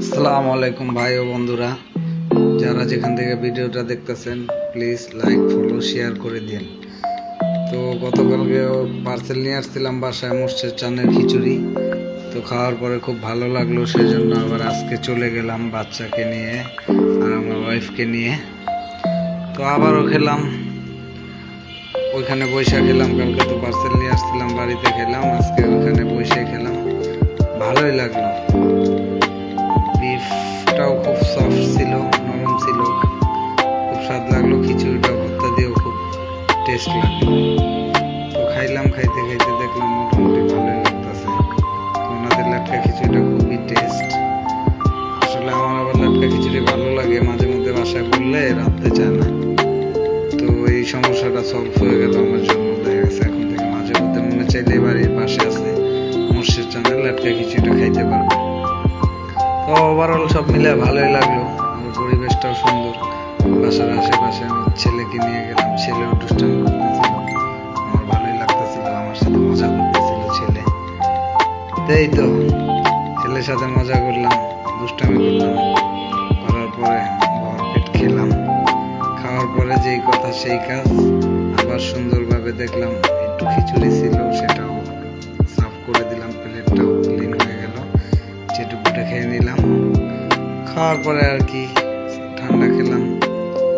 আসসালামু আলাইকুম ভাই ও বন্ধুরা, যারা যেখান থেকে ভিডিওটা দেখতেছেন প্লিজ লাইক ফলো শেয়ার করে দিন। তো গতকালকে পার্সেল নিয়ে আসছিলাম বাসায় মোর্শেদ চানের খিচুড়ি। তো খাওয়ার পরে খুব ভালো লাগলো, সেই জন্য আবার আজকে চলে গেলাম বাচ্চাকে নিয়ে আর আমার ওয়াইফকে নিয়ে। তো আবারও খেলাম, ওইখানে বৈশা খেলাম। কালকে তো পার্সেল নিয়ে আসছিলাম বাড়িতে খেলাম, আজকে ওইখানে বৈশে খেলাম, ভালোই লাগলো। বিফটাও খুব সফট ছিল, নরম ছিল, খুব স্বাদ লাগলো। খিচুড়িটা ভর্তা দিয়েও খুব টেস্ট লাগলো। তো খাইলাম, খাইতে খাইতে দেখলাম মোটামুটি ভালোই লাগতেছে। তো ওনাদের লাটকা খিচুড়িটা খুবই টেস্ট। আসলে আমার আবার লাটকা খিচুড়ি ভালো লাগে, মাঝে মধ্যে বাসায় বললে রাঁধতে চায় না। তো এই সমস্যাটা সলভ হয়ে গেল আমার জন্য। দেখা গেছে এখন থেকে মাঝে মধ্যে মনে চাইলে বাড়ির পাশে আছে মোর্শেদ চানের লাটকা খিচুড়িটা খাইতে পারবো। তো ওভারঅল সব মিলে ভালোই লাগলো। আমার পরিবেশটাও সুন্দর, বাসার আশেপাশে আমি ছেলেকে নিয়ে গেলাম, ছেলেও দুষ্টামি করতেছিল, আমার ভালোই লাগতেছিল, আমার সাথে মজা করতেছিল ছেলে। এই তো ছেলের সাথে মজা করলাম, দুষ্টামি করলাম, করার পরে ভরপেট খেলাম। খাওয়ার পরে যেই কথা সেই কাজ, আবার সুন্দরভাবে দেখলাম একটু খিচুড়ি ছিল, সেটাও সাফ করে দিলাম, প্লেটটাও ক্লিন হয়ে গেল, যেটুকুটা খেয়ে নিলাম। খাওয়ার পরে আর কি ঠান্ডা খেলাম।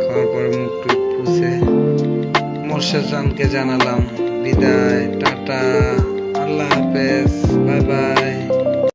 খাওয়ার পরে মুখ টুক পুষে মোর্শেদ চানকে জানালাম বিদায়, টাটা, আল্লাহ হাফেজ, বাই বাই।